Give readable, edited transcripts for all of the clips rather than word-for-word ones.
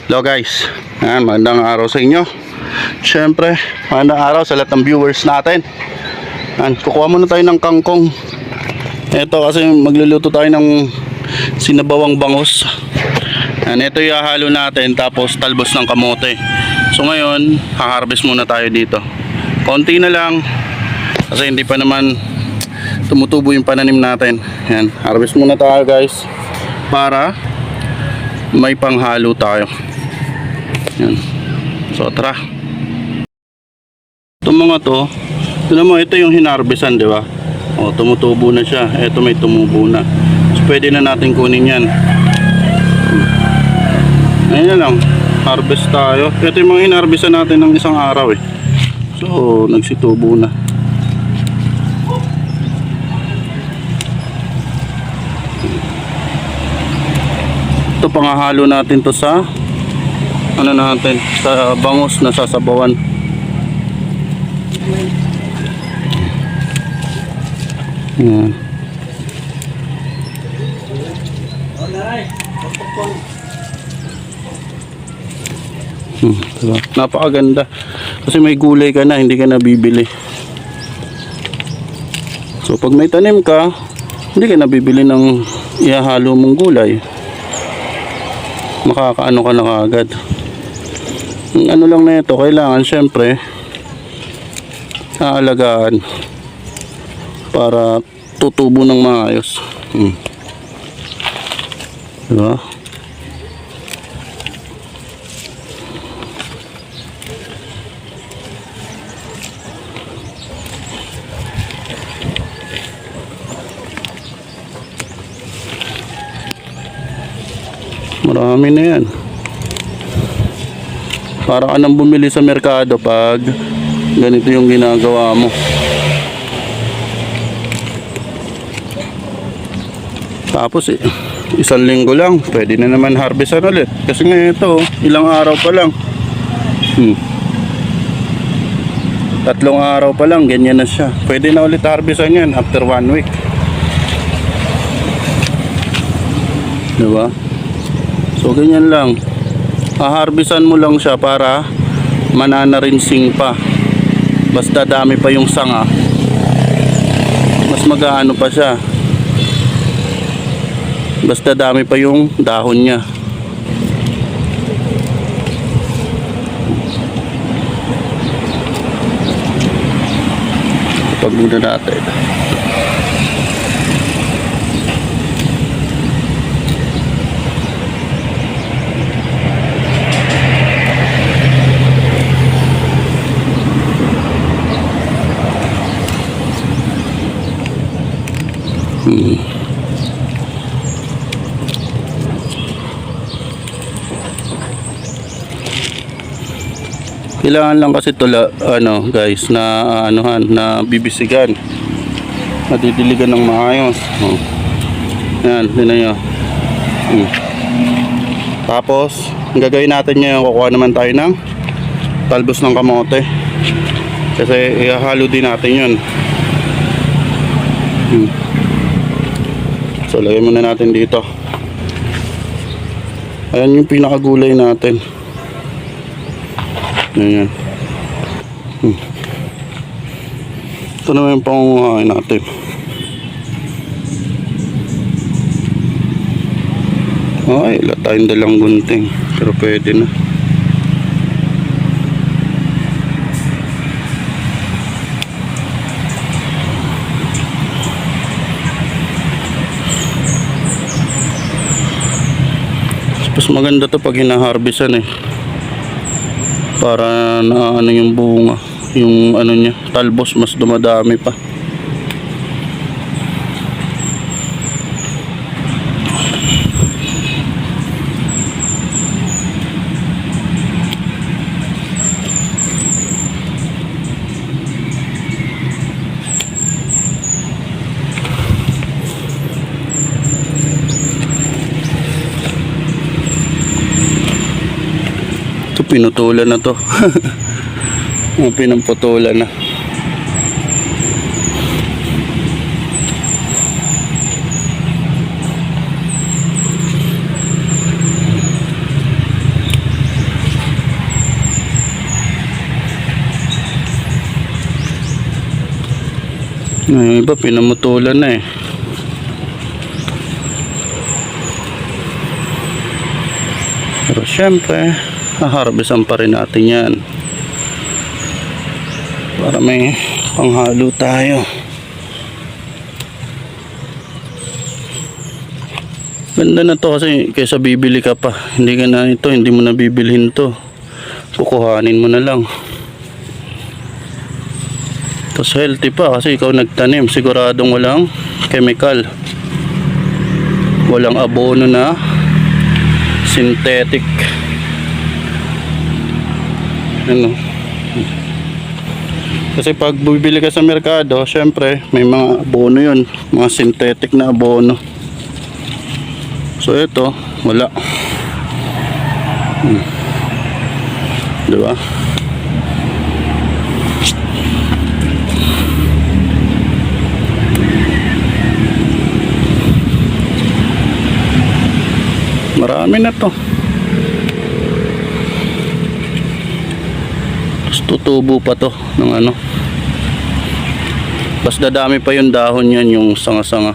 Hello guys, magandang araw sa inyo. Siyempre, magandang araw sa lahat ng viewers natin. Kukuha muna tayo ng kangkong. Ito kasi magluluto tayo ng sinabawang bangus. Ito yung hahalo natin, tapos talbos ng kamote. So ngayon, haharvest muna tayo dito. Konti na lang kasi hindi pa naman tumutubo yung pananim natin. Harvest muna tayo guys para may panghalo tayo. So tara. Itong mga to, tignan mo, ito yung hinarvestan, di ba? O, tumutubo na siya. Ito may tumubo na. So pwede na natin kunin yan. Ayun na lang, harvest tayo. Ito yung mga hinarvestan natin ng isang araw eh. So nagsitubo na. Ito panghahalo natin to sa ano natin, sa bangus na sasabawan. Yan. Diba? Napakaganda kasi may gulay ka na, hindi ka nabibili. So pag may tanim ka, hindi ka nabibili ng ihahalo mong gulay. Makakaano ka na kaagad. Ano lang na ito, kailangan syempre aalagaan para tutubo ng maayos. Diba? Marami na yan. Para ka nang bumili sa merkado pag ganito yung ginagawa mo. Tapos isang linggo lang pwede na naman harvestan ulit. Kasi ngayon ito, ilang araw pa lang. 3 araw pa lang, ganyan na siya. Pwede na ulit harvestan yan after 1 week. Diba? So ganyan lang. Haharvestan mo lang siya para mananarinsing pa. Basta dami pa yung sanga, mas magaano pa siya. Basta dami pa yung dahon niya. Pag muna natin. Kailangan lang kasi tula, ano guys, na anuhan, na bibisigan, nadidiligan ng maayos. Yan, din na yun. Tapos ang gagawin natin ngayon, kukuha naman tayo ng talbos ng kamote kasi ihahalo din natin yun. So lagay muna natin dito. Ayan yung pinakagulay natin. Ayan. Ito naman yung pangunguhain natin. Ay, wala tayong dalang gunting, pero pwede na. Mas maganda to pag hinaharvestan eh, para na ano yung bunga, yung ano niya, talbos mas dumadami pa. Pinutulan na to. Pinamputulan na. Yung iba pinamutulan na eh. Pero syempre, haharbisan pa rin natin yan. Para may panghalo tayo. Ganda na to kasi kaysa bibili ka pa. Hindi ka na ito, hindi mo na bibilhin to. Kukuhanin mo na lang. Tapos healthy pa kasi ikaw nagtanim. Siguradong walang chemical. Walang abono na synthetic. Ano? Kasi pag bibili ka sa merkado, syempre may mga abono yun. Mga synthetic na abono. So ito, wala. Diba? Marami na to. Tapos tutubo pa to ng ano. Mas dadami pa yung dahon yan, yung sanga-sanga.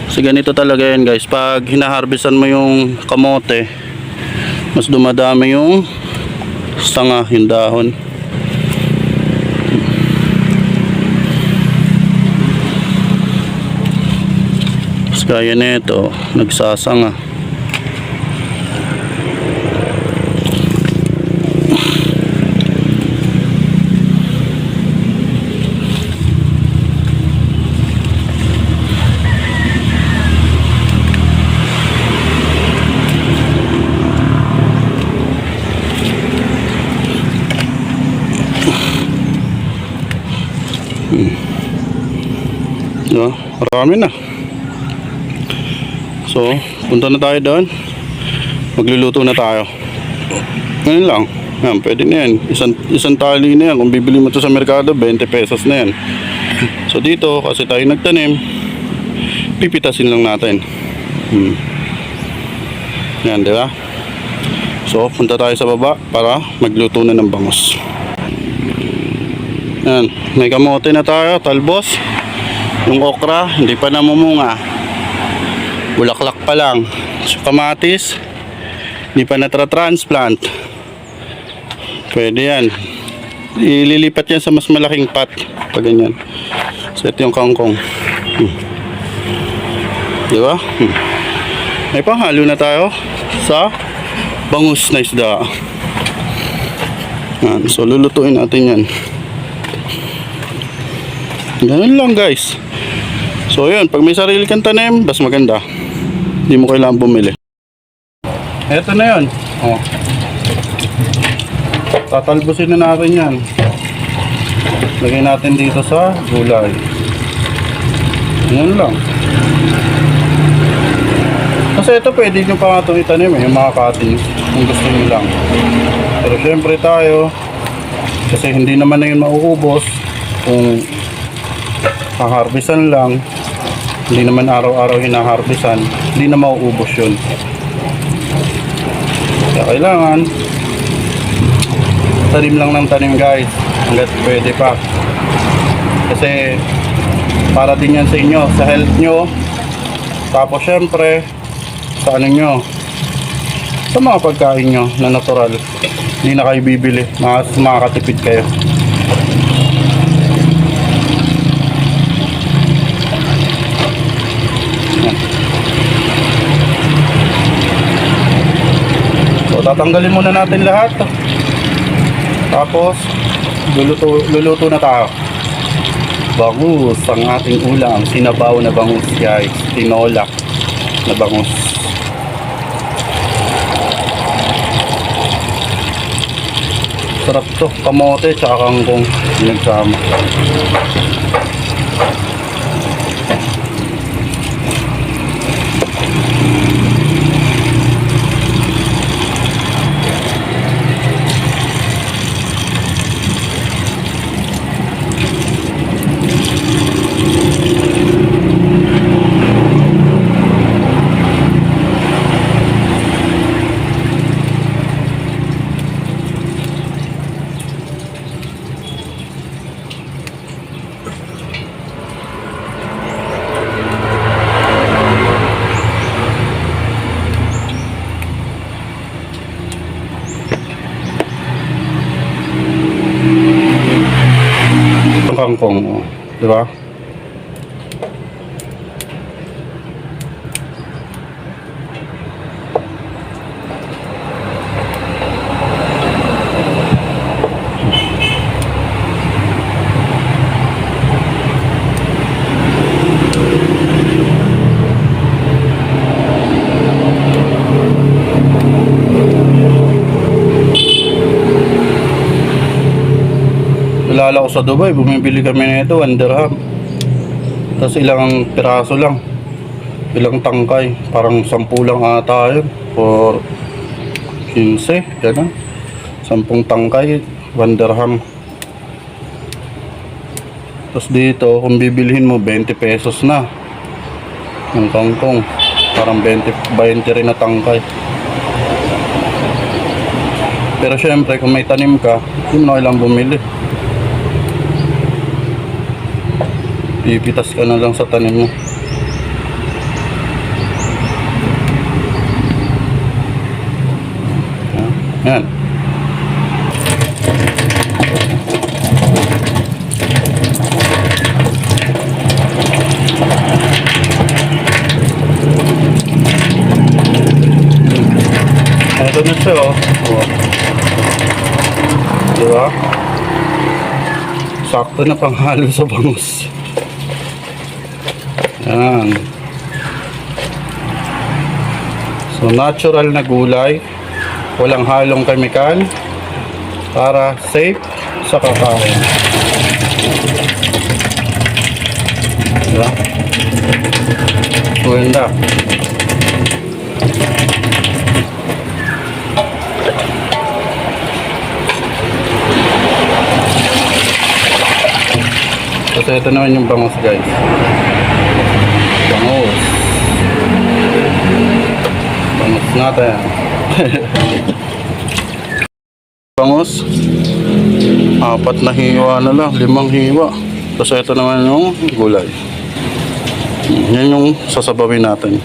Kasi ganito talaga yan guys, pag hinaharbisan mo yung kamote, mas dumadami yung sanga, yung dahon. Tapos kaya nito, nagsasanga. No, marami na. So, punta na tayo doon. Magluluto na tayo. Ngayon lang. Yan, pwede na yan. Isang tali na yan. Kung bibili mo to sa merkado, 20 pesos na yan. So, dito, kasi tayo nagtanim, pipitasin lang natin. Yan, di ba? So, punta tayo sa baba para magluto na ng bangus. Yan, may kamote na tayo, talbos. Yung okra, hindi pa namumunga. Bulaklak pa lang. So, kamatis, hindi pa natra-transplant. Pwede yan. Ililipat yan sa mas malaking pot. Pag ganyan. So, ito yung kangkong. Diba? May panghalo na tayo sa bangus na isda. Yan. So, lulutuin natin yan. Ganun lang guys. So yun, pag may sarili kang tanim, mas maganda. Hindi mo kailangan bumili. Eto na yun. Oh. Tatalbusin na natin yan. Lagay natin dito sa gulay. Yan lang. Kasi ito pwede nyo pa nga itong itanim eh, yung mga cutting. Kung gusto nyo lang. Pero syempre tayo, kasi hindi naman na yun mauubos. Kung haharbisan lang, hindi naman araw-araw hinaharbisan, hindi na mauubos yun. Kaya kailangan tanim lang ng tanim guys, hanggat pwede pa. Kasi para din yan sa inyo, sa health nyo. Tapos syempre sa ano nyo, sa mga pagkain nyo na natural, hindi na kayo bibili, mas makakatipid kayo. So tatanggalin muna natin lahat. Tapos luluto na tayo. Bangus ang ating ulam, sinabaw na bangus guys, tinola na bangus. Sarap to, kamote tsaka kangkong pinagsama. kangkong. Oh. Di ba? Nalala ko sa Dubai, bumibili kami nito 1 dirham. Tapos ilang piraso lang. Ilang tangkay, parang 10 lang ata yun. O 15, gano'n. 10 tangkay, 1 dirham. Tapos dito, kung bibilhin mo, 20 pesos na. Yung kangkong, parang 20 rin na tangkay. Pero syempre, kung may tanim ka, hindi mo na kailangang bumili. Pipitas ka na lang sa tanim mo. Yan. Ito na siya, oh. Diba? Sakto na panghalo sa bangus. Yan. So, natural na gulay. Walang halong kemikal. Para safe sa kakain. Diba? Maganda. Kasi ito naman yung bangus, guys. Bangus. Bangus natin. Bangus. 4 na hiwa na lang. 5 hiwa. Tapos ito naman yung gulay. Yan yung sasabawin natin.